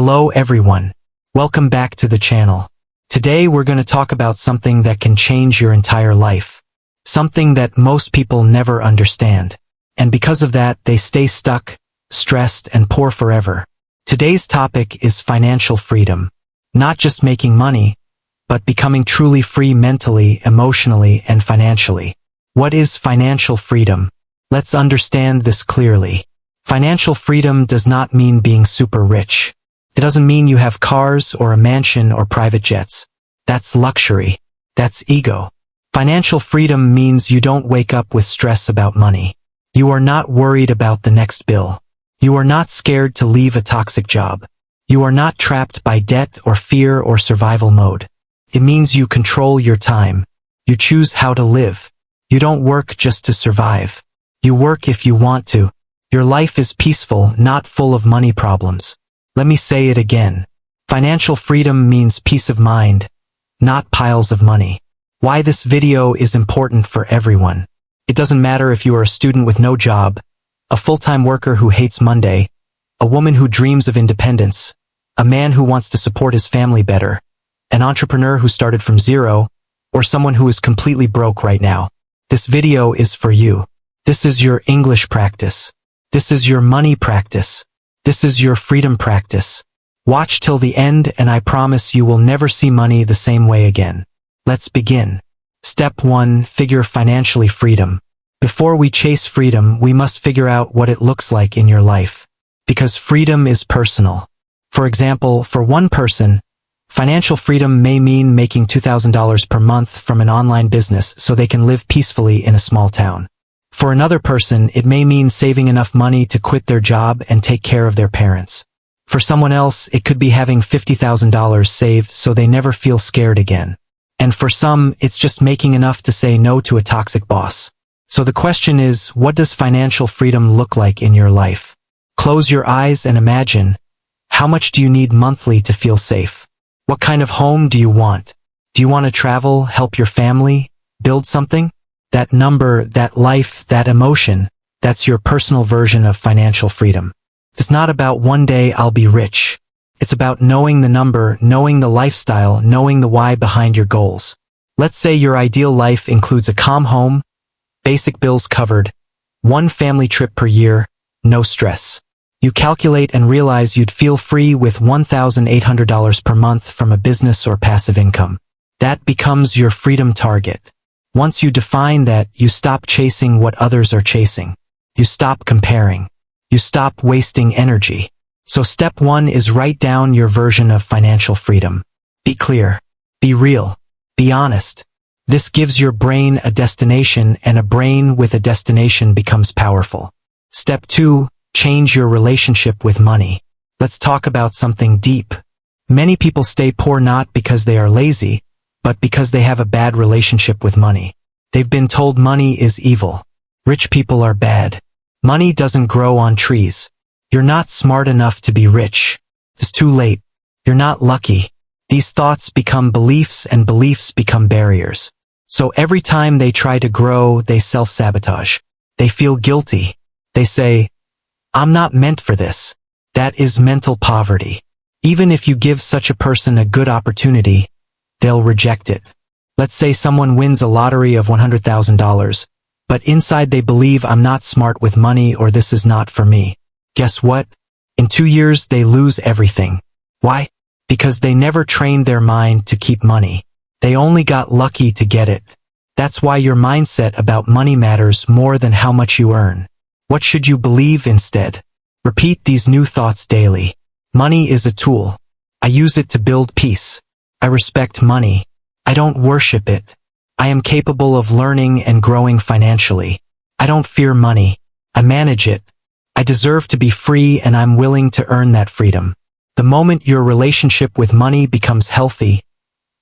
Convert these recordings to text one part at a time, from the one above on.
Hello everyone. Welcome back to the channel. Today we're going to talk about something that can change your entire life. Something that most people never understand. And because of that, they stay stuck, stressed, and poor forever. Today's topic is financial freedom. Not just making money, but becoming truly free mentally, emotionally, and financially. What is financial freedom? Let's understand this clearly. Financial freedom does not mean being super rich. It doesn't mean you have cars or a mansion or private jets. That's luxury. That's ego. Financial freedom means you don't wake up with stress about money. You are not worried about the next bill. You are not scared to leave a toxic job. You are not trapped by debt or fear or survival mode. It means you control your time. You choose how to live. You don't work just to survive. You work if you want to. Your life is peaceful, not full of money problems. Let me say it again. Financial freedom means peace of mind, not piles of money. Why this video is important for everyone. It doesn't matter if you are a student with no job, a full-time worker who hates Monday, a woman who dreams of independence, a man who wants to support his family better, an entrepreneur who started from zero, or someone who is completely broke right now. This video is for you. This is your English practice. This is your money practice. This is your freedom practice. Watch till the end and I promise you will never see money the same way again. Let's begin. Step 1. Figure financially freedom. Before we chase freedom, we must figure out what it looks like in your life. Because freedom is personal. For example, for one person, financial freedom may mean making $2,000 per month from an online business so they can live peacefully in a small town. For another person, it may mean saving enough money to quit their job and take care of their parents. For someone else, it could be having $50,000 saved so they never feel scared again. And for some, it's just making enough to say no to a toxic boss. So the question is, what does financial freedom look like in your life? Close your eyes and imagine, how much do you need monthly to feel safe? What kind of home do you want? Do you want to travel, help your family, build something? That number, that life, that emotion, that's your personal version of financial freedom. It's not about one day I'll be rich. It's about knowing the number, knowing the lifestyle, knowing the why behind your goals. Let's say your ideal life includes a calm home, basic bills covered, one family trip per year, no stress. You calculate and realize you'd feel free with $1,800 per month from a business or passive income. That becomes your freedom target. Once you define that, you stop chasing what others are chasing. You stop comparing. You stop wasting energy. So step 1 is write down your version of financial freedom. Be clear. Be real. Be honest. This gives your brain a destination, and a brain with a destination becomes powerful. Step 2, change your relationship with money. Let's talk about something deep. Many people stay poor not because they are lazy, but because they have a bad relationship with money. They've been told money is evil. Rich people are bad. Money doesn't grow on trees. You're not smart enough to be rich. It's too late. You're not lucky. These thoughts become beliefs and beliefs become barriers. So every time they try to grow, they self-sabotage. They feel guilty. They say, I'm not meant for this. That is mental poverty. Even if you give such a person a good opportunity, they'll reject it. Let's say someone wins a lottery of $100,000, but inside they believe I'm not smart with money or this is not for me. Guess what? In 2 years they lose everything. Why? Because they never trained their mind to keep money. They only got lucky to get it. That's why your mindset about money matters more than how much you earn. What should you believe instead? Repeat these new thoughts daily. Money is a tool. I use it to build peace. I respect money. I don't worship it. I am capable of learning and growing financially. I don't fear money. I manage it. I deserve to be free and I'm willing to earn that freedom. The moment your relationship with money becomes healthy,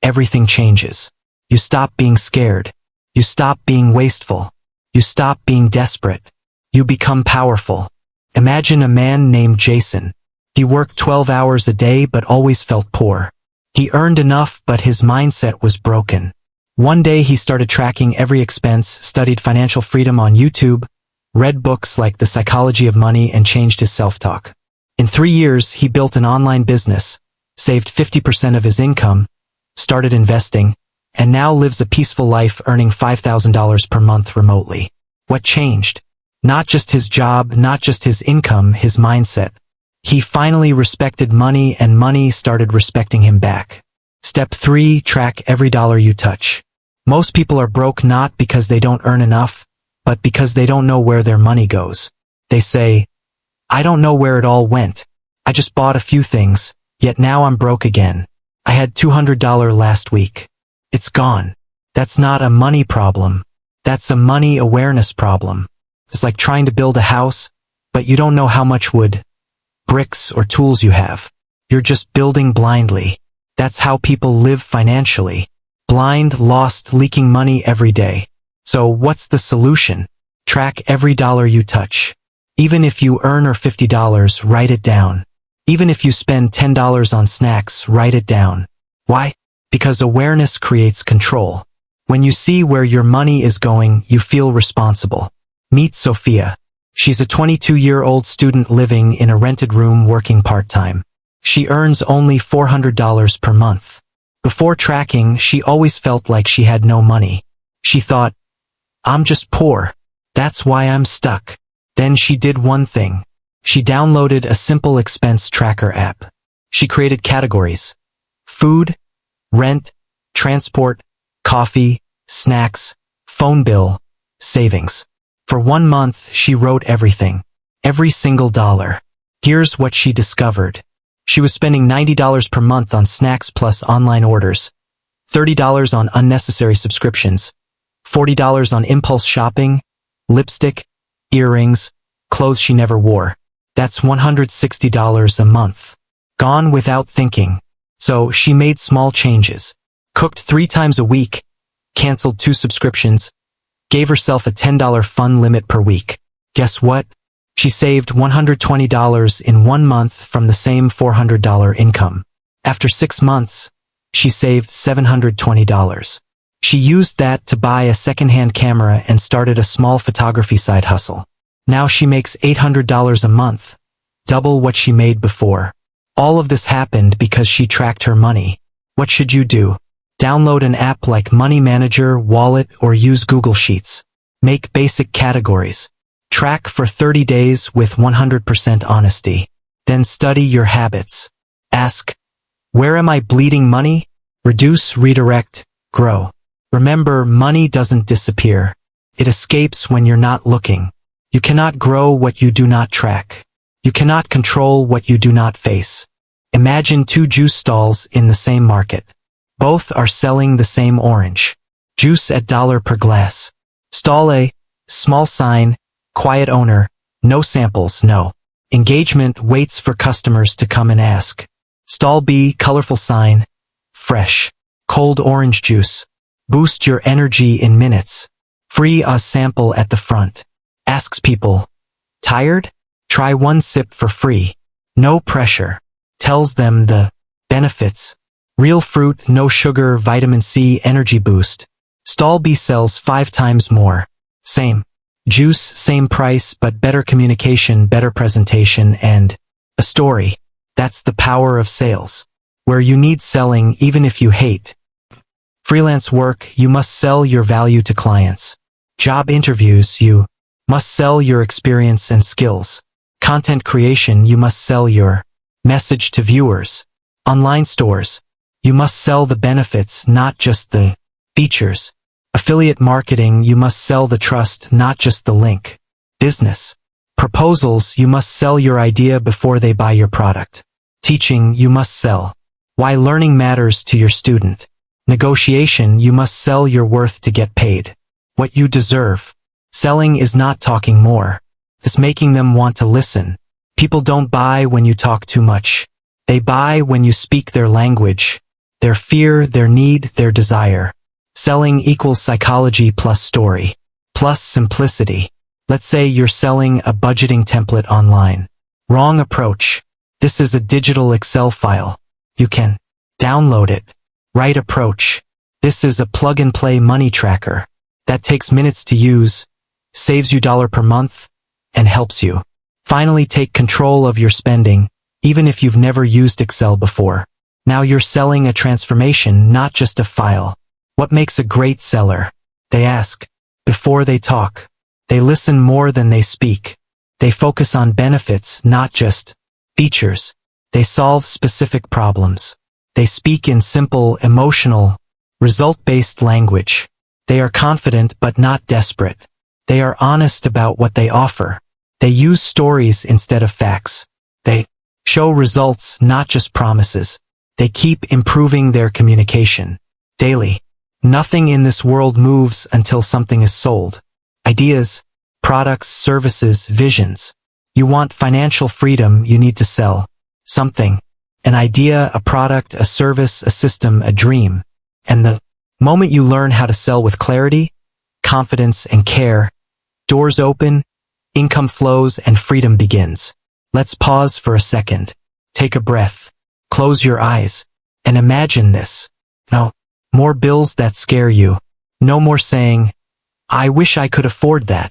everything changes. You stop being scared. You stop being wasteful. You stop being desperate. You become powerful. Imagine a man named Jason. He worked 12 hours a day but always felt poor. He earned enough, but his mindset was broken. One day he started tracking every expense, studied financial freedom on YouTube, read books like The Psychology of Money, and changed his self-talk. In 3 years, he built an online business, saved 50% of his income, started investing, and now lives a peaceful life earning $5,000 per month remotely. What changed? Not just his job, not just his income, his mindset. He finally respected money and money started respecting him back. Step 3, track every dollar you touch. Most people are broke not because they don't earn enough, but because they don't know where their money goes. They say, I don't know where it all went. I just bought a few things, yet now I'm broke again. I had $200 last week. It's gone. That's not a money problem. That's a money awareness problem. It's like trying to build a house, but you don't know how much wood, bricks, or tools you have. You're just building blindly. That's how people live financially. Blind, lost, leaking money every day. So what's the solution? Track every dollar you touch. Even if you earn $50, write it down. Even if you spend $10 on snacks, write it down. Why? Because awareness creates control. When you see where your money is going, you feel responsible. Meet Sophia. She's a 22-year-old student living in a rented room working part-time. She earns only $400 per month. Before tracking, she always felt like she had no money. She thought, I'm just poor. That's why I'm stuck. Then she did one thing. She downloaded a simple expense tracker app. She created categories: food, rent, transport, coffee, snacks, phone bill, savings. For 1 month, she wrote everything. Every single dollar. Here's what she discovered. She was spending $90 per month on snacks plus online orders, $30 on unnecessary subscriptions, $40 on impulse shopping, lipstick, earrings, clothes she never wore. That's $160 a month. Gone without thinking. So she made small changes. Cooked 3 times a week, canceled 2 subscriptions, gave herself a $10 fun limit per week. Guess what? She saved $120 in 1 month from the same $400 income. After 6 months, she saved $720. She used that to buy a secondhand camera and started a small photography side hustle. Now she makes $800 a month, double what she made before. All of this happened because she tracked her money. What should you do? Download an app like Money Manager, Wallet, or use Google Sheets. Make basic categories. Track for 30 days with 100% honesty. Then study your habits. Ask, where am I bleeding money? Reduce, redirect, grow. Remember, money doesn't disappear. It escapes when you're not looking. You cannot grow what you do not track. You cannot control what you do not face. Imagine 2 juice stalls in the same market. Both are selling the same orange. Juice at $1 per glass. Stall A, small sign, quiet owner, no samples, no engagement, waits for customers to come and ask. Stall B, colorful sign, fresh, cold orange juice. Boost your energy in minutes. Free a sample at the front. Asks people, tired? Try 1 sip for free. No pressure. Tells them the benefits. Real fruit, no sugar, vitamin C, energy boost. Stall B sells 5 times more. Same juice, same price, but better communication, better presentation, and a story. That's the power of sales. Where you need selling even if you hate. Freelance work, you must sell your value to clients. Job interviews, you must sell your experience and skills. Content creation, you must sell your message to viewers. Online stores, you must sell the benefits, not just the features. Affiliate marketing, you must sell the trust, not just the link. Business proposals, you must sell your idea before they buy your product. Teaching, you must sell why learning matters to your student. Negotiation, you must sell your worth to get paid. What you deserve. Selling is not talking more. It's making them want to listen. People don't buy when you talk too much. They buy when you speak their language, their fear, their need, their desire. Selling equals psychology plus story, plus simplicity. Let's say you're selling a budgeting template online. Wrong approach. This is a digital Excel file. You can download it. Right approach. This is a plug-and-play money tracker that takes minutes to use, saves you $1 per month, and helps you Finally, take control of your spending, even if you've never used Excel before. Now you're selling a transformation, not just a file. What makes a great seller? They ask before they talk. They listen more than they speak. They focus on benefits, not just features. They solve specific problems. They speak in simple, emotional, result-based language. They are confident but not desperate. They are honest about what they offer. They use stories instead of facts. They show results, not just promises. They keep improving their communication daily. Nothing in this world moves until something is sold. Ideas, products, services, visions. You want financial freedom, you need to sell something. An idea, a product, a service, a system, a dream. And the moment you learn how to sell with clarity, confidence, and care, doors open, income flows, and freedom begins. Let's pause for a second. Take a breath. Close your eyes. And imagine this. No more bills that scare you. No more saying, I wish I could afford that.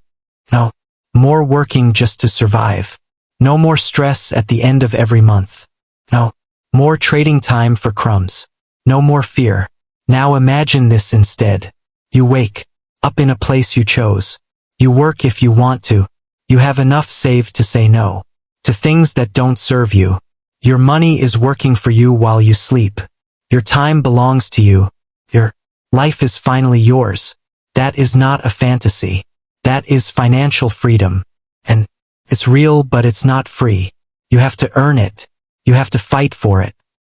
No more working just to survive. No more stress at the end of every month. No more trading time for crumbs. No more fear. Now imagine this instead. You wake up in a place you chose. You work if you want to. You have enough saved to say no to things that don't serve you. Your money is working for you while you sleep. Your time belongs to you. Your life is finally yours. That is not a fantasy. That is financial freedom. And it's real, but it's not free. You have to earn it. You have to fight for it.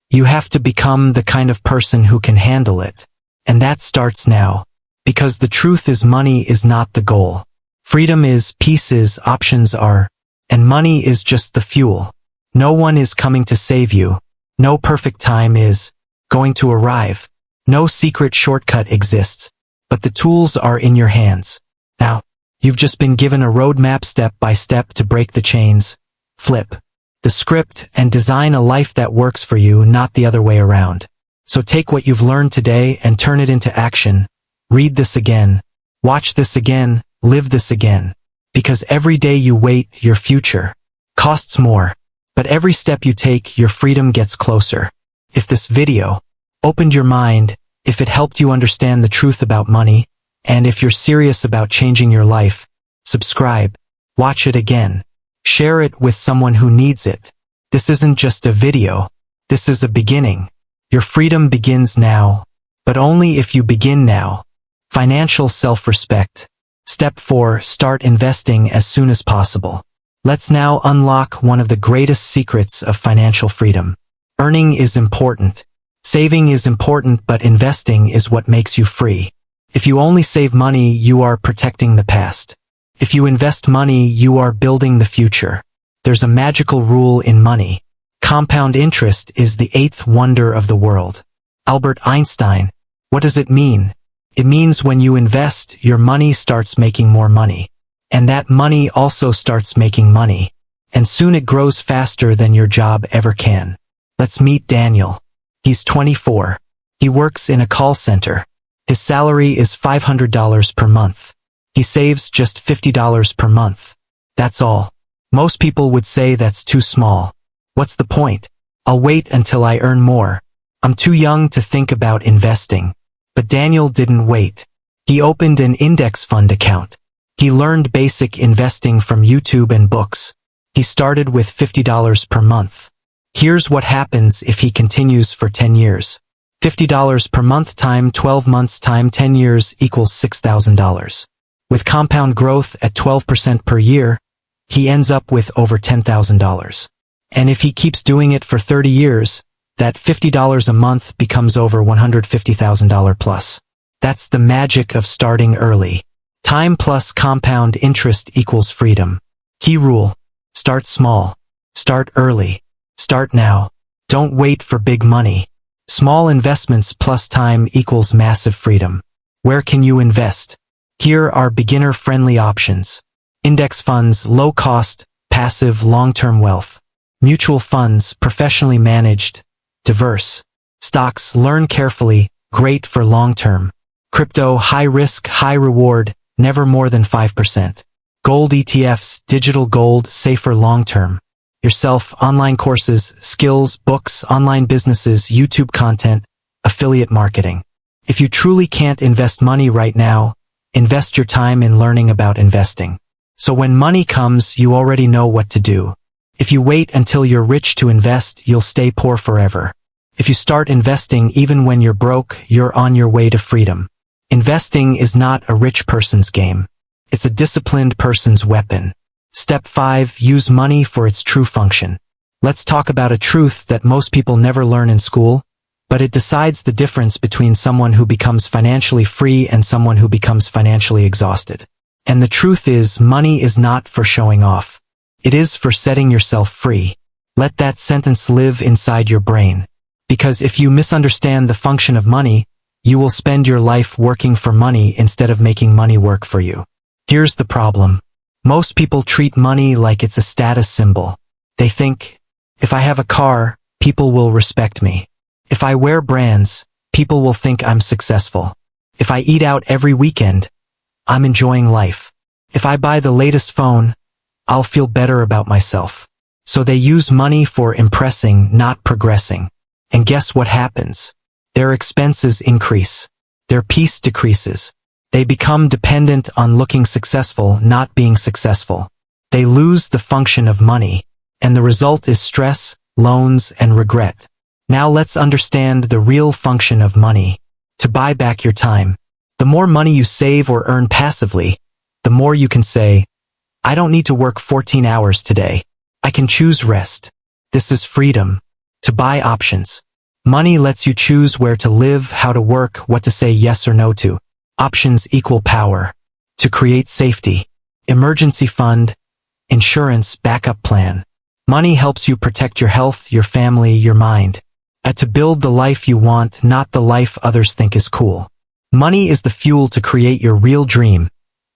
You have to become the kind of person who can handle it. And that starts now. Because the truth is, money is not the goal. Freedom is, peace is, options are, and money is just the fuel. No one is coming to save you. No perfect time is going to arrive. No secret shortcut exists. But the tools are in your hands. Now, you've just been given a roadmap step by step to break the chains, flip the script, and design a life that works for you, not the other way around. So take what you've learned today and turn it into action. Read this again. Watch this again. Live this again. Because every day you wait, your future costs more. But every step you take, your freedom gets closer. If this video opened your mind, if it helped you understand the truth about money, and if you're serious about changing your life, subscribe, watch it again, share it with someone who needs it. This isn't just a video. This is a beginning. Your freedom begins now, but only if you begin now. Financial self-respect. Step 4. Start investing as soon as possible. Let's now unlock one of the greatest secrets of financial freedom. Earning is important. Saving is important, but investing is what makes you free. If you only save money, you are protecting the past. If you invest money, you are building the future. There's a magical rule in money. Compound interest is the eighth wonder of the world. Albert Einstein. What does it mean? It means when you invest, your money starts making more money. And that money also starts making money. And soon it grows faster than your job ever can. Let's meet Daniel. He's 24. He works in a call center. His salary is $500 per month. He saves just $50 per month. That's all. Most people would say that's too small. What's the point? I'll wait until I earn more. I'm too young to think about investing. But Daniel didn't wait. He opened an index fund account. He learned basic investing from YouTube and books. He started with $50 per month. Here's what happens if he continues for 10 years. $50 per month time 12 months time 10 years equals $6,000. With compound growth at 12% per year, he ends up with over $10,000. And if he keeps doing it for 30 years, that $50 a month becomes over $150,000 plus. That's the magic of starting early. Time plus compound interest equals freedom. Key rule. Start small. Start early. Start now. Don't wait for big money. Small investments plus time equals massive freedom. Where can you invest? Here are beginner-friendly options. Index funds, low cost, passive, long-term wealth. Mutual funds, professionally managed, diverse. Stocks, learn carefully, great for long-term. Crypto, high risk, high reward, never more than 5%. Gold ETFs, digital gold, safer long-term. Yourself, online courses, skills, books, online businesses, YouTube content, affiliate marketing. If you truly can't invest money right now, invest your time in learning about investing. So when money comes, you already know what to do. If you wait until you're rich to invest, you'll stay poor forever. If you start investing even when you're broke, you're on your way to freedom. Investing is not a rich person's game. It's a disciplined person's weapon. Step 5. Use money for its true function. Let's talk about a truth that most people never learn in school, but it decides the difference between someone who becomes financially free and someone who becomes financially exhausted. And the truth is, money is not for showing off. It is for setting yourself free. Let that sentence live inside your brain. Because if you misunderstand the function of money, you will spend your life working for money instead of making money work for you. Here's the problem. Most people treat money like it's a status symbol. They think, if I have a car, people will respect me. If I wear brands, people will think I'm successful. If I eat out every weekend, I'm enjoying life. If I buy the latest phone, I'll feel better about myself. So they use money for impressing, not progressing. And guess what happens? Their expenses increase. Their peace decreases. They become dependent on looking successful, not being successful. They lose the function of money, and the result is stress, loans, and regret. Now let's understand the real function of money. To buy back your time. The more money you save or earn passively, the more you can say, I don't need to work 14 hours today. I can choose rest. This is freedom. To buy options. Money lets you choose where to live, how to work, what to say yes or no to. Options equal power. To create safety. Emergency fund. Insurance backup plan. Money helps you protect your health, your family, your mind. To build the life you want, not the life others think is cool. Money is the fuel to create your real dream.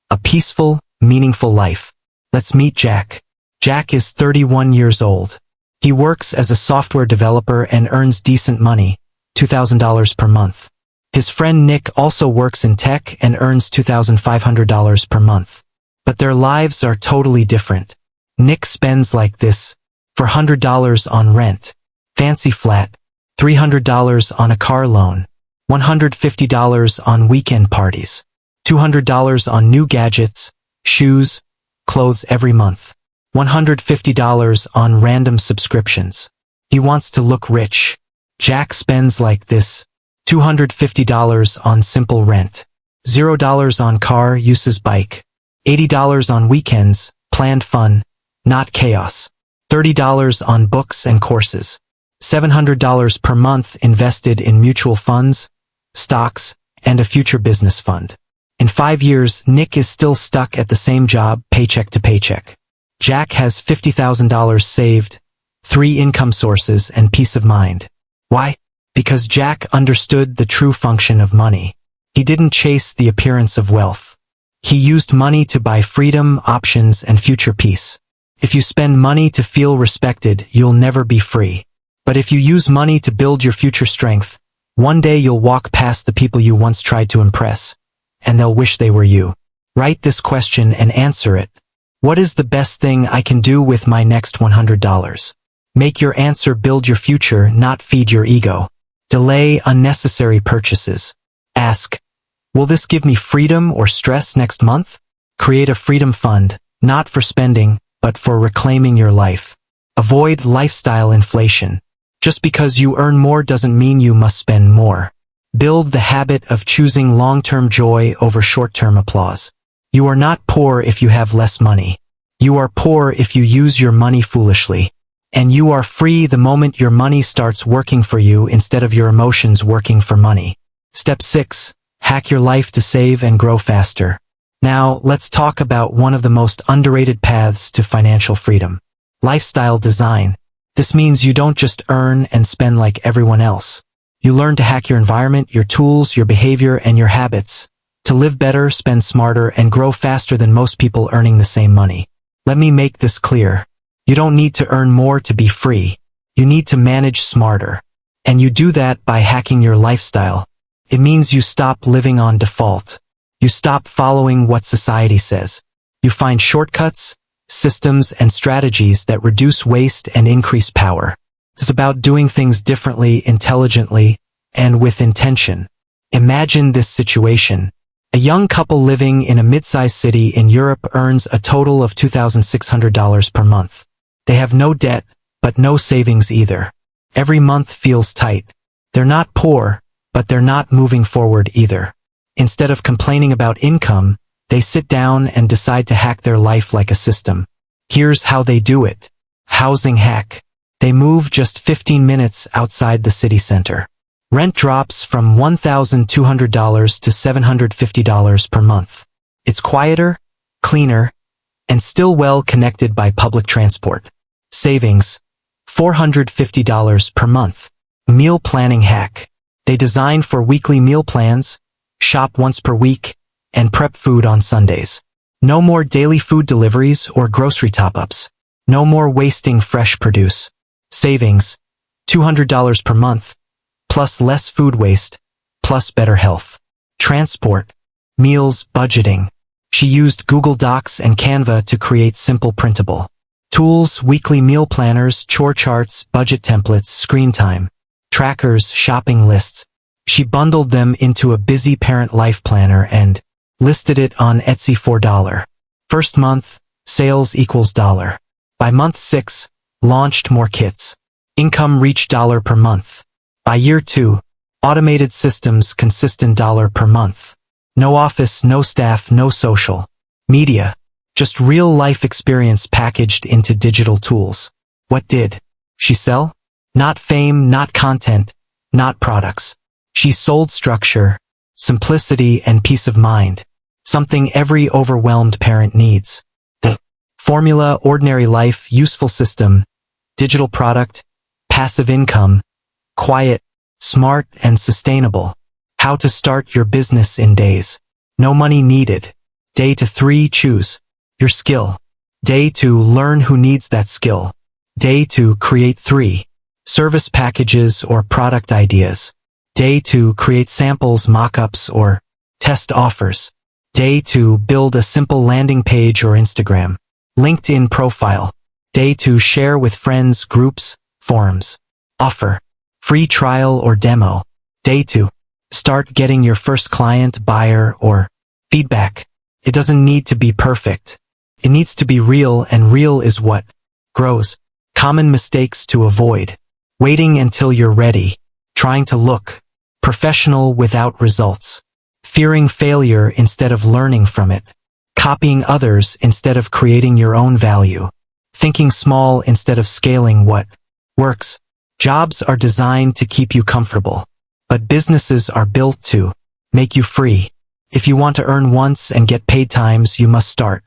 A peaceful, meaningful life. Let's meet Jack. Jack is 31 years old. He works as a software developer and earns decent money, $2,000 per month. His friend Nick also works in tech and earns $2,500 per month. But their lives are totally different. Nick spends like this: $400 on rent, fancy flat, $300 on a car loan, $150 on weekend parties, $200 on new gadgets, shoes, clothes every month, $150 on random subscriptions. He wants to look rich. Jack spends like this: $250 on simple rent, $0 on car uses bike, $80 on weekends, planned fun, not chaos, $30 on books and courses, $700 per month invested in mutual funds, stocks, and a future business fund. In 5 years, Nick is still stuck at the same job, paycheck to paycheck. Jack has $50,000 saved, 3 income sources, and peace of mind. Why? Because Jack understood the true function of money. He didn't chase the appearance of wealth. He used money to buy freedom, options, and future peace. If you spend money to feel respected, you'll never be free. But if you use money to build your future strength, one day you'll walk past the people you once tried to impress, and they'll wish they were you. Write this question and answer it. What is the best thing I can do with my next $100? Make your answer build your future, not feed your ego. Delay unnecessary purchases. Ask, will this give me freedom or stress next month? Create a freedom fund, not for spending, but for reclaiming your life. Avoid lifestyle inflation. Just because you earn more doesn't mean you must spend more. Build the habit of choosing long-term joy over short-term applause. You are not poor if you have less money. You are poor if you use your money foolishly. And you are free the moment your money starts working for you instead of your emotions working for money. Step 6. Hack your life to save and grow faster. Now, let's talk about one of the most underrated paths to financial freedom. Lifestyle design. This means you don't just earn and spend like everyone else. You learn to hack your environment, your tools, your behavior, and your habits. To live better, spend smarter, and grow faster than most people earning the same money. Let me make this clear. You don't need to earn more to be free. You need to manage smarter. And you do that by hacking your lifestyle. It means you stop living on default. You stop following what society says. You find shortcuts, systems, and strategies that reduce waste and increase power. It's about doing things differently, intelligently, and with intention. Imagine this situation. A young couple living in a mid-sized city in Europe earns a total of $2,600 per month. They have no debt, but no savings either. Every month feels tight. They're not poor, but they're not moving forward either. Instead of complaining about income, they sit down and decide to hack their life like a system. Here's how they do it. Housing hack. They move just 15 minutes outside the city center. Rent drops from $1,200 to $750 per month. It's quieter, cleaner, and still well connected by public transport. Savings, $450 per month. Meal planning hack. They design for weekly meal plans, shop once per week, and prep food on Sundays. No more daily food deliveries or grocery top-ups. No more wasting fresh produce. Savings, $200 per month, plus less food waste, plus better health. Transport, meals, budgeting. She used Google Docs and Canva to create simple printable tools, weekly meal planners, chore charts, budget templates, screen time, trackers, shopping lists. She bundled them into a busy parent life planner and listed it on Etsy for $1. First month, sales equals $1. By month 6, launched more kits. Income reached $1 per month. By year 2, automated systems consistent $1 per month. No office, no staff, no social media. Just real-life experience packaged into digital tools. What did she sell? Not fame, not content, not products. She sold structure, simplicity, and peace of mind. Something every overwhelmed parent needs. The formula: ordinary life, useful system, digital product, passive income, quiet, smart, and sustainable. How to start your business in days. No money needed. Day 3, choose your skill. Day 2, learn who needs that skill. Day 2, create 3 service packages or product ideas. Day 2, create samples, mock-ups, or test offers. Day 2, build a simple landing page or Instagram, LinkedIn profile. Day 2, share with friends, groups, forums. Offer free trial or demo. Day 2, start getting your first client, buyer, or feedback. It doesn't need to be perfect. It needs to be real, and real is what grows. Common mistakes to avoid. Waiting until you're ready. Trying to look professional without results. Fearing failure instead of learning from it. Copying others instead of creating your own value. Thinking small instead of scaling what works. Jobs are designed to keep you comfortable, but businesses are built to make you free. If you want to earn once and get paid times, you must start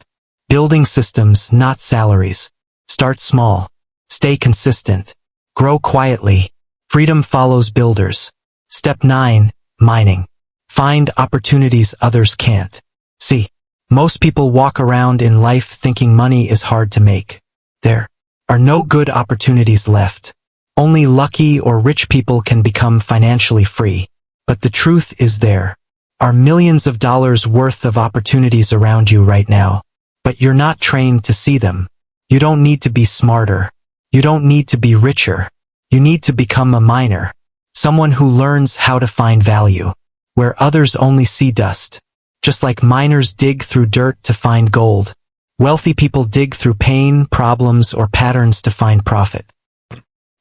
building systems, not salaries. Start small. Stay consistent. Grow quietly. Freedom follows builders. Step 9, mining. Find opportunities others can't see. Most people walk around in life thinking money is hard to make. There are no good opportunities left. Only lucky or rich people can become financially free. But the truth is, there are millions of dollars worth of opportunities around you right now. But you're not trained to see them. You don't need to be smarter. You don't need to be richer. You need to become a miner. Someone who learns how to find value where others only see dust. Just like miners dig through dirt to find gold, wealthy people dig through pain, problems, or patterns to find profit.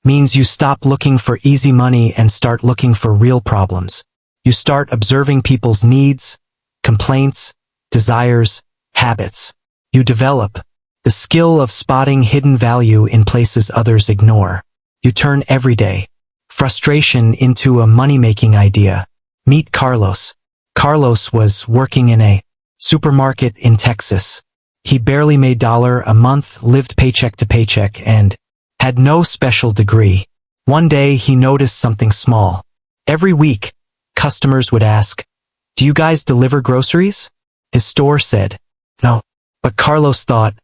Means you stop looking for easy money and start looking for real problems. You start observing people's needs, complaints, desires, habits. You develop the skill of spotting hidden value in places others ignore. You turn everyday frustration into a money-making idea. Meet Carlos. Carlos was working in a supermarket in Texas. He barely made $1 a month, lived paycheck to paycheck, and had no special degree. One day he noticed something small. Every week, customers would ask, "Do you guys deliver groceries?" His store said, "No." But Carlos thought,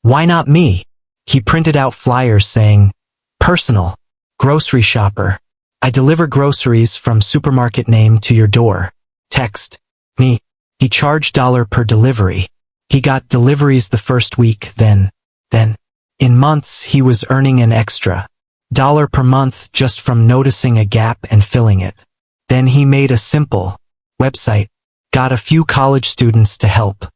"Why not me?" He printed out flyers saying, "Personal grocery shopper. I deliver groceries from supermarket name to your door. Text me." He charged $1 per delivery. He got deliveries the first week, then, in months he was earning an extra dollar per month just from noticing a gap and filling it. Then he made a simple website, got a few college students to help.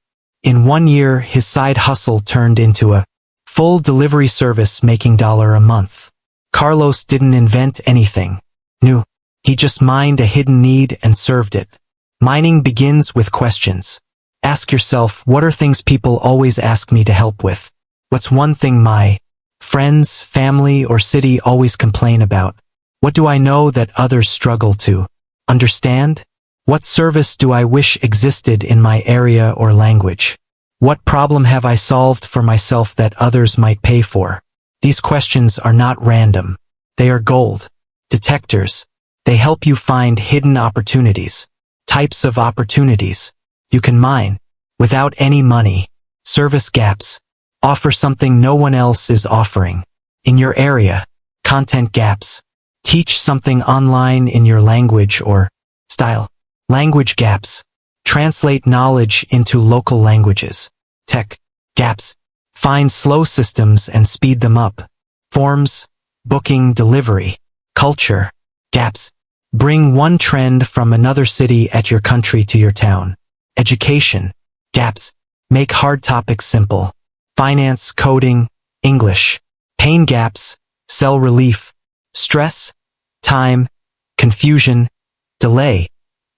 In 1 year, his side hustle turned into a full delivery service making $1 a month. Carlos didn't invent anything new. He just mined a hidden need and served it. Mining begins with questions. Ask yourself, what are things people always ask me to help with? What's one thing my friends, family, or city always complain about? What do I know that others struggle to understand? What service do I wish existed in my area or language? What problem have I solved for myself that others might pay for? These questions are not random. They are gold detectors. They help you find hidden opportunities, types of opportunities you can mine without any money. Service gaps. Offer something no one else is offering in your area. Content gaps. Teach something online in your language or style. Language gaps. Translate knowledge into local languages. Tech gaps. Find slow systems and speed them up. Forms, booking, delivery. Culture gaps. Bring one trend from another city at your country to your town. Education gaps. Make hard topics simple. Finance, coding, English. Pain gaps. Sell relief. Stress, time, confusion, delay,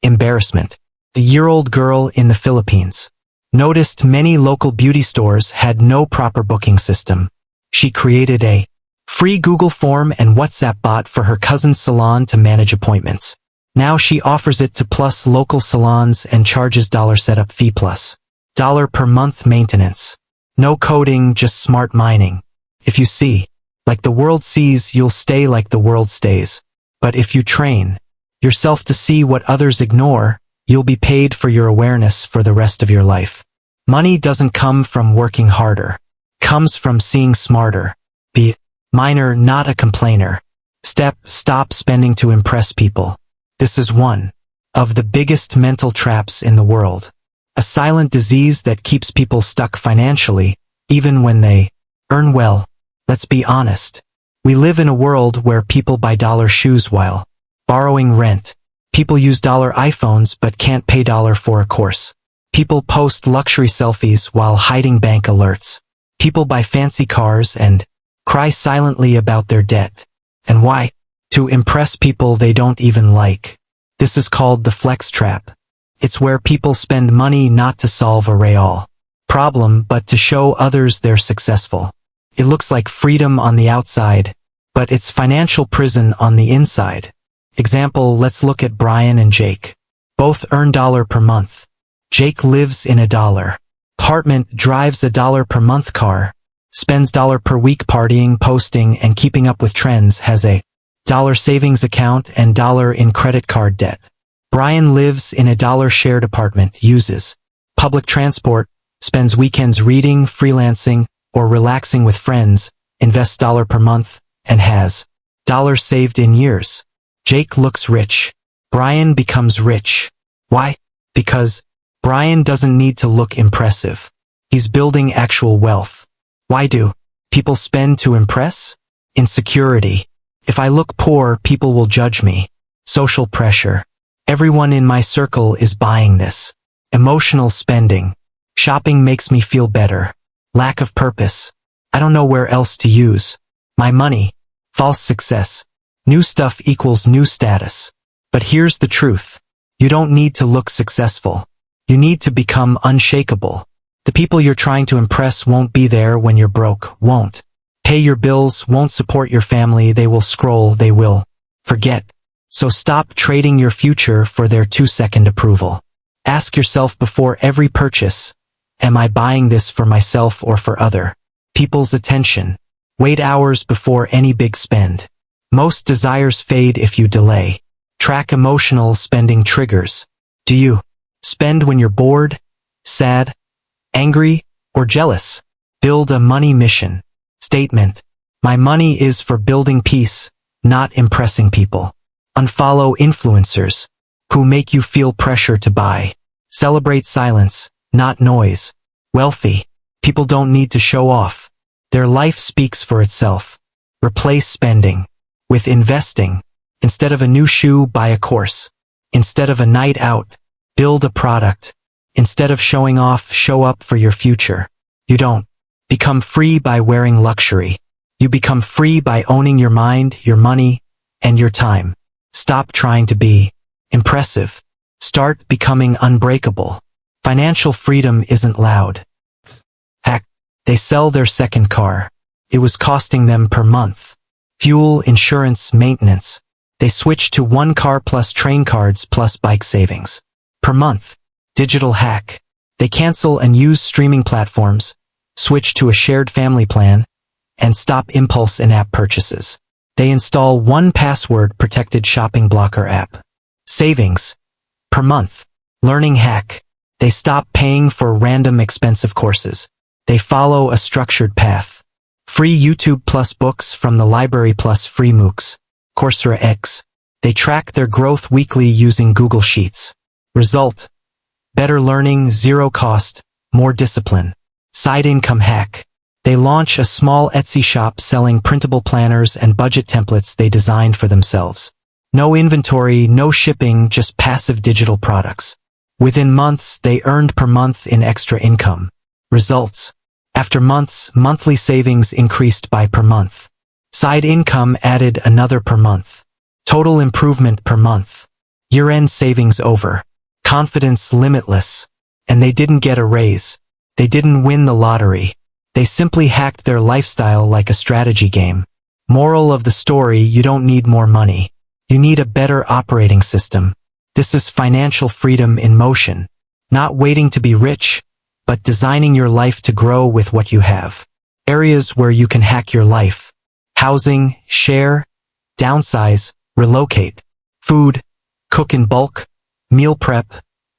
embarrassment. The year-old girl in the Philippines noticed many local beauty stores had no proper booking system. She created a free Google form and WhatsApp bot for her cousin's salon to manage appointments. Now she offers it to plus local salons and charges $1 setup fee plus $1 per month maintenance. No coding, just smart mining. If you see like the world sees, you'll stay like the world stays. But if you train yourself to see what others ignore, you'll be paid for your awareness for the rest of your life. Money doesn't come from working harder. It comes from seeing smarter. Be a miner, not a complainer. Stop spending to impress people. This is one of the biggest mental traps in the world. A silent disease that keeps people stuck financially, even when they earn well. Let's be honest. We live in a world where people buy dollar shoes while borrowing rent. People use dollar iPhones but can't pay dollar for a course. People post luxury selfies while hiding bank alerts. People buy fancy cars and cry silently about their debt. And why? To impress people they don't even like. This is called the flex trap. It's where people spend money not to solve a real problem but to show others they're successful. It looks like freedom on the outside, but it's financial prison on the inside. Example, let's look at Brian and Jake. Both earn $1 per month. Jake lives in a $1 apartment, drives a $1 per month car, spends $1 per week partying, posting, and keeping up with trends, has a $1 savings account and $1 in credit card debt. Brian lives in a $1 shared apartment, uses public transport, spends weekends reading, freelancing, or relaxing with friends, invests $1 per month, and has $1 saved in years. Jake looks rich. Brian becomes rich. Why? Because Brian doesn't need to look impressive. He's building actual wealth. Why do people spend to impress? Insecurity. If I look poor, people will judge me. Social pressure. Everyone in my circle is buying this. Emotional spending. Shopping makes me feel better. Lack of purpose. I don't know where else to use my money. False success. New stuff equals new status. But here's the truth. You don't need to look successful. You need to become unshakable. The people you're trying to impress won't be there when you're broke, won't pay your bills, won't support your family, they will scroll, they will forget. So stop trading your future for their 2-second approval. Ask yourself before every purchase, am I buying this for myself or for other people's attention? Wait hours before any big spend. Most desires fade if you delay. Track emotional spending triggers. Do you spend when you're bored, sad, angry, or jealous? Build a money mission. Statement. My money is for building peace, not impressing people. Unfollow influencers who make you feel pressure to buy. Celebrate silence, not noise. Wealthy. People don't need to show off. Their life speaks for itself. Replace spending with investing. Instead of a new shoe, buy a course. Instead of a night out, build a product. Instead of showing off, show up for your future. You don't become free by wearing luxury. You become free by owning your mind, your money, and your time. Stop trying to be impressive. Start becoming unbreakable. Financial freedom isn't loud. Heck, they sell their second car. It was costing them per month. Fuel, insurance, maintenance. They switch to one car plus train cards plus bike savings. Per month. Digital hack. They cancel and use streaming platforms, switch to a shared family plan, and stop impulse in-app purchases. They install one password-protected shopping blocker app. Savings. Per month. Learning hack. They stop paying for random expensive courses. They follow a structured path. Free YouTube plus books from the library plus free MOOCs. Coursera X. They track their growth weekly using Google Sheets. Result. Better learning, zero cost, more discipline. Side income hack. They launch a small Etsy shop selling printable planners and budget templates they designed for themselves. No inventory, no shipping, just passive digital products. Within months, they earned per month in extra income. Results. After months, monthly savings increased by per month. Side income added another per month. Total improvement per month. Year-end savings over. Confidence limitless. And they didn't get a raise. They didn't win the lottery. They simply hacked their lifestyle like a strategy game. Moral of the story, you don't need more money. You need a better operating system. This is financial freedom in motion. Not waiting to be rich, but designing your life to grow with what you have. Areas where you can hack your life. Housing, share, downsize, relocate. Food, cook in bulk, meal prep,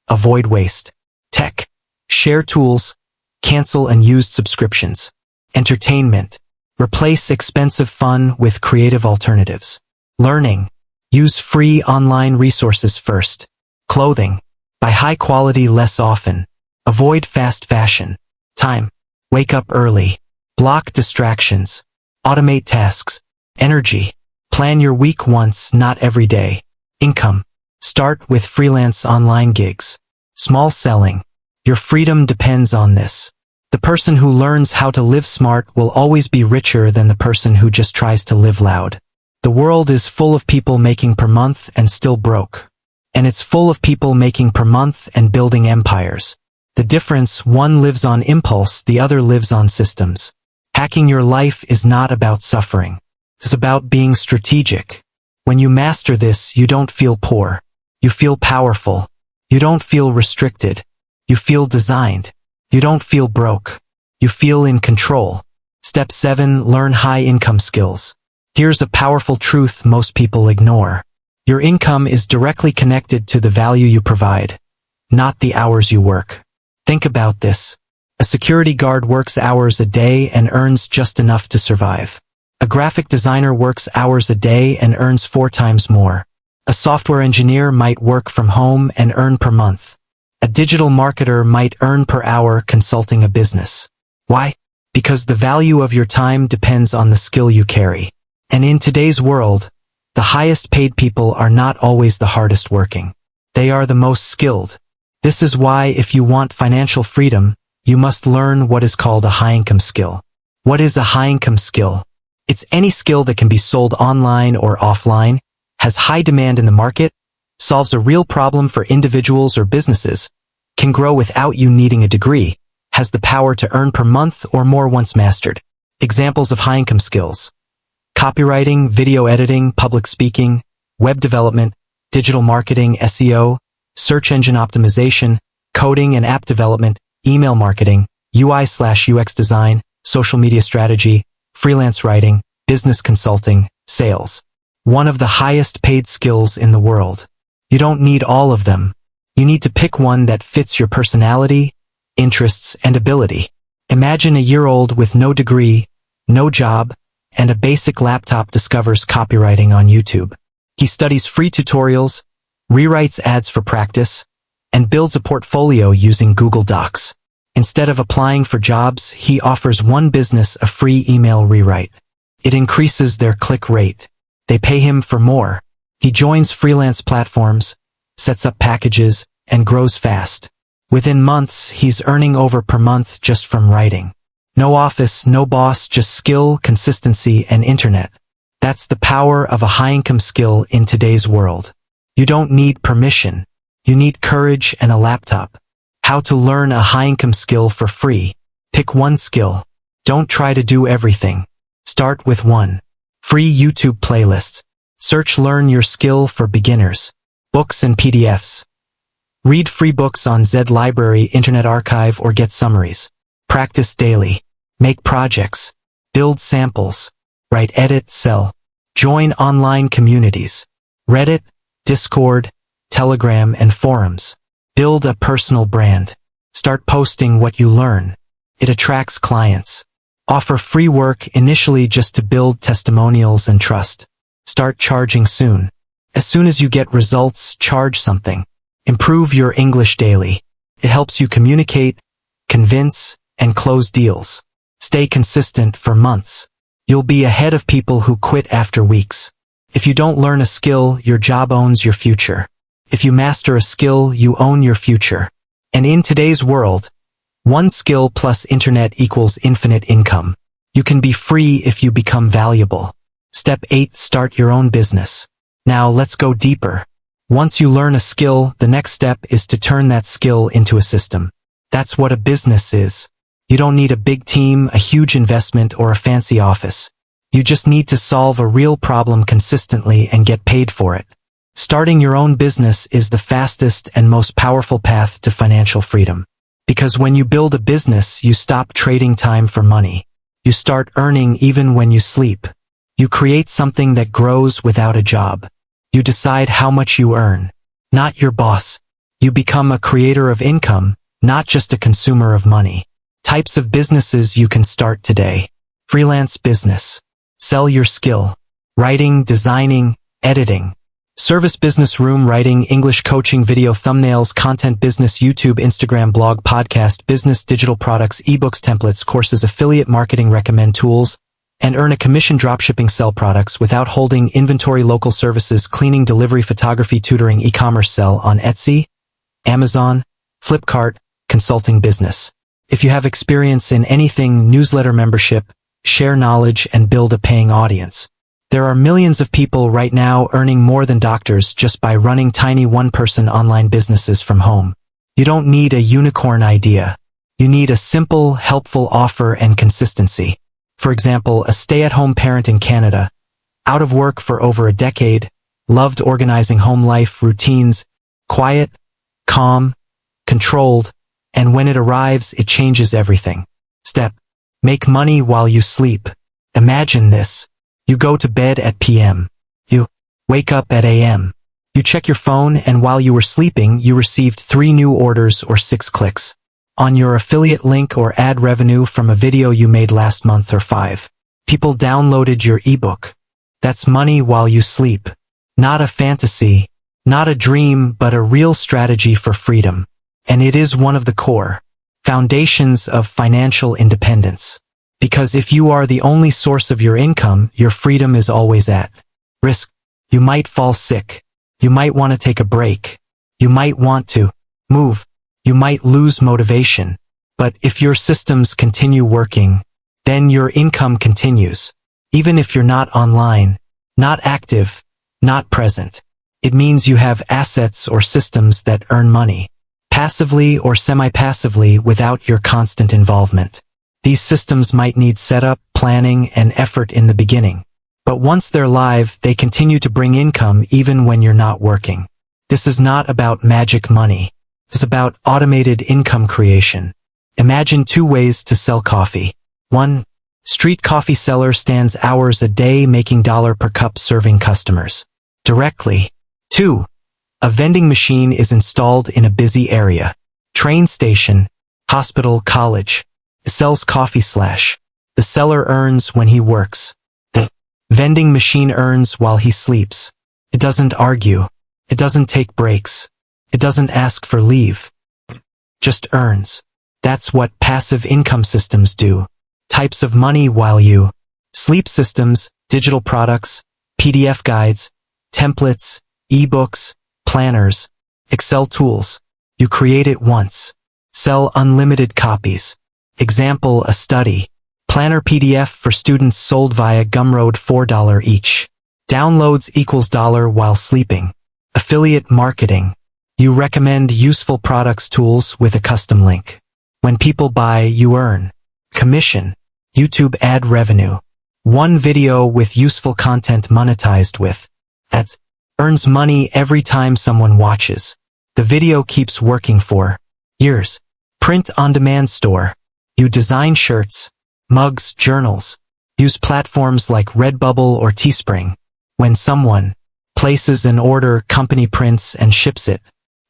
avoid waste. Tech, share tools, cancel unused subscriptions. Entertainment, replace expensive fun with creative alternatives. Learning, use free online resources first. Clothing, buy high quality less often. Avoid fast fashion. Time, wake up early. Block distractions. Automate tasks. Energy, plan your week once, not every day. Income, start with freelance online gigs. Small selling, your freedom depends on this. The person who learns how to live smart will always be richer than the person who just tries to live loud. The world is full of people making per month and still broke. And it's full of people making per month and building empires. The difference, one lives on impulse, the other lives on systems. Hacking your life is not about suffering. It's about being strategic. When you master this, you don't feel poor. You feel powerful. You don't feel restricted. You feel designed. You don't feel broke. You feel in control. Step 7. Learn high-income skills. Here's a powerful truth most people ignore. Your income is directly connected to the value you provide, not the hours you work. Think about this. A security guard works hours a day and earns just enough to survive. A graphic designer works hours a day and earns 4 times more. A software engineer might work from home and earn per month. A digital marketer might earn per hour consulting a business. Why? Because the value of your time depends on the skill you carry. And in today's world, the highest paid people are not always the hardest working. They are the most skilled. This is why if you want financial freedom, you must learn what is called a high-income skill. What is a high-income skill? It's any skill that can be sold online or offline, has high demand in the market, solves a real problem for individuals or businesses, can grow without you needing a degree, has the power to earn per month or more once mastered. Examples of high-income skills: copywriting, video editing, public speaking, web development, digital marketing, SEO, search engine optimization, coding and app development, email marketing, UI/UX design, social media strategy, freelance writing, business consulting, sales. One of the highest paid skills in the world. You don't need all of them. You need to pick one that fits your personality, interests, and ability. Imagine a year-old with no degree, no job, and a basic laptop discovers copywriting on YouTube. He studies free tutorials, rewrites ads for practice, and builds a portfolio using Google Docs. Instead of applying for jobs, he offers one business a free email rewrite. It increases their click rate. They pay him for more. He joins freelance platforms, sets up packages, and grows fast. Within months, he's earning over per month just from writing. No office, no boss, just skill, consistency, and internet. That's the power of a high-income skill in today's world. You don't need permission. You need courage and a laptop. How to learn a high-income skill for free. Pick one skill. Don't try to do everything. Start with one. Free YouTube playlists. Search Learn Your Skill for beginners. Books and PDFs. Read free books on Zed Library, Internet Archive, or get summaries. Practice daily. Make projects. Build samples. Write, edit, sell. Join online communities. Reddit, Discord, Telegram, and forums. Build a personal brand. Start posting what you learn. It attracts clients. Offer free work initially just to build testimonials and trust. Start charging soon. As soon as you get results, charge something. Improve your English daily. It helps you communicate, convince, and close deals. Stay consistent for months. You'll be ahead of people who quit after weeks. If you don't learn a skill, your job owns your future. If you master a skill, you own your future. And in today's world, one skill plus internet equals infinite income. You can be free if you become valuable. Step 8. Start your own business. Now let's go deeper. Once you learn a skill, the next step is to turn that skill into a system. That's what a business is. You don't need a big team, a huge investment, or a fancy office. You just need to solve a real problem consistently and get paid for it. Starting your own business is the fastest and most powerful path to financial freedom. Because when you build a business, you stop trading time for money. You start earning even when you sleep. You create something that grows without a job. You decide how much you earn, not your boss. You become a creator of income, not just a consumer of money. Types of businesses you can start today. Freelance business. Sell your skill. Writing, designing, editing. Service business, room writing, English coaching, video thumbnails, content business, YouTube, Instagram, blog, podcast, business, digital products, ebooks, templates, courses, affiliate marketing, recommend tools, and earn a commission, dropshipping, sell products without holding inventory, local services, cleaning, delivery, photography, tutoring, e-commerce, sell on Etsy, Amazon, Flipkart, consulting business. If you have experience in anything, newsletter membership, share knowledge, and build a paying audience. There are millions of people right now earning more than doctors just by running tiny one-person online businesses from home. You don't need a unicorn idea. You need a simple, helpful offer and consistency. For example, a stay-at-home parent in Canada, out of work for over a decade, loved organizing home life routines, quiet, calm, controlled, and when it arrives, it changes everything. Step. Make money while you sleep. Imagine this. You go to bed at p.m. You wake up at a.m. You check your phone, and while you were sleeping, you received 3 new orders or 6 clicks on your affiliate link or ad revenue from a video you made last month, or 5 people downloaded your ebook. That's money while you sleep. Not a fantasy, not a dream, but a real strategy for freedom. And it is one of the core foundations of financial independence. Because if you are the only source of your income, your freedom is always at risk. You might fall sick. You might want to take a break. You might want to move. You might lose motivation. But if your systems continue working, then your income continues. Even if you're not online, not active, not present. It means you have assets or systems that earn money, passively or semi-passively, without your constant involvement. These systems might need setup, planning, and effort in the beginning. But once they're live, they continue to bring income even when you're not working. This is not about magic money. It's about automated income creation. Imagine 2 ways to sell coffee. 1. Street coffee seller stands hours a day making $1 per cup serving customers directly. 2. A vending machine is installed in a busy area. Train station, hospital, college. It sells coffee / the seller earns when he works. The vending machine earns while he sleeps. It doesn't argue. It doesn't take breaks. It doesn't ask for leave. Just earns. That's what passive income systems do. Types of money while you sleep: systems, digital products, PDF guides, templates, ebooks, planners, Excel tools. You create it once. Sell unlimited copies. Example: a study planner PDF for students sold via Gumroad, $4 each. Downloads equals dollar while sleeping. Affiliate marketing. You recommend useful products, tools with a custom link. When people buy, you earn commission. YouTube ad revenue. One video with useful content monetized with ads earns money every time someone watches. The video keeps working for years. Print on demand store. You design shirts, mugs, journals. Use platforms like Redbubble or Teespring. When someone places an order, company prints and ships it.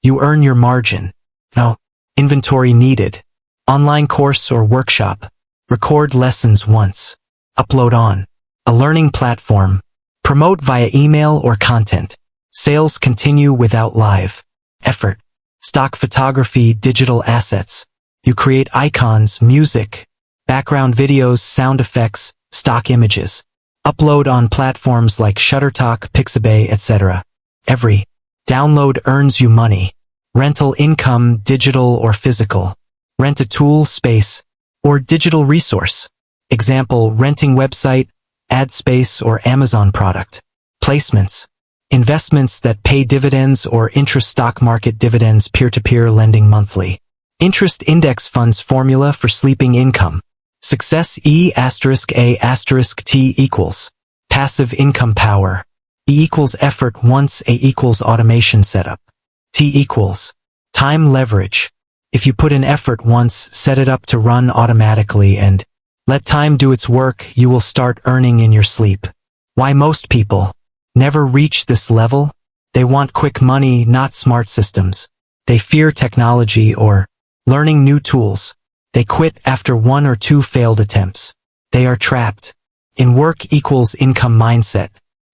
You earn your margin. No inventory needed. Online course or workshop. Record lessons once. Upload on a learning platform. Promote via email or content. Sales continue without live effort. Stock photography, digital assets. You create icons, music, background videos, sound effects, stock images. Upload on platforms like Shutterstock, Pixabay, etc. Every download earns you money. Rental income, digital or physical. Rent a tool, space, or digital resource. Example: renting website, ad space, or Amazon product. Placements. Investments that pay dividends or interest: stock market dividends, peer-to-peer lending monthly. Interest index funds formula for sleeping income. Success: E*A*T equals passive income power. E equals effort once, A equals automation setup. T equals time leverage. If you put in effort once, set it up to run automatically and let time do its work, you will start earning in your sleep. Why most people never reach this level? They want quick money, not smart systems. They fear technology or learning new tools. They quit after 1 or 2 failed attempts. They are trapped in work equals income mindset.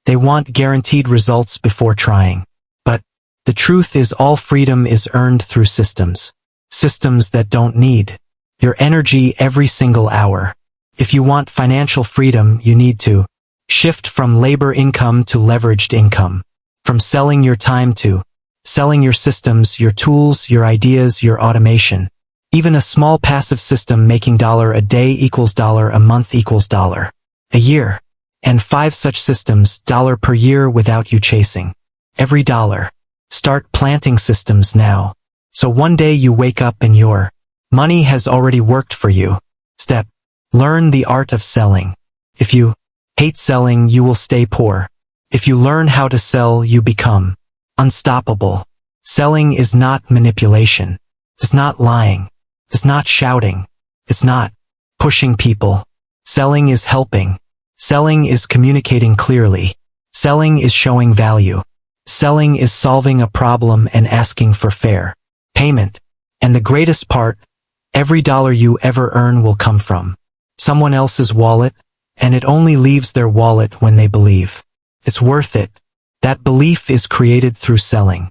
They want guaranteed results before trying. But the truth is, all freedom is earned through systems. Systems that don't need your energy every single hour. If you want financial freedom, you need to shift from labor income to leveraged income. From selling your time to selling your systems, your tools, your ideas, your automation. Even a small passive system making $1 a day equals $1 a month equals $1 a year. And 5 such systems, $1 per year without you chasing every dollar. Start planting systems now. So one day you wake up and your money has already worked for you. Step. Learn the art of selling. If you hate selling, you will stay poor. If you learn how to sell, you become unstoppable. Selling is not manipulation. It's not lying. It's not shouting. It's not pushing people. Selling is helping. Selling is communicating clearly. Selling is showing value. Selling is solving a problem and asking for fair payment. And the greatest part, every dollar you ever earn will come from someone else's wallet, and it only leaves their wallet when they believe it's worth it. That belief is created through selling.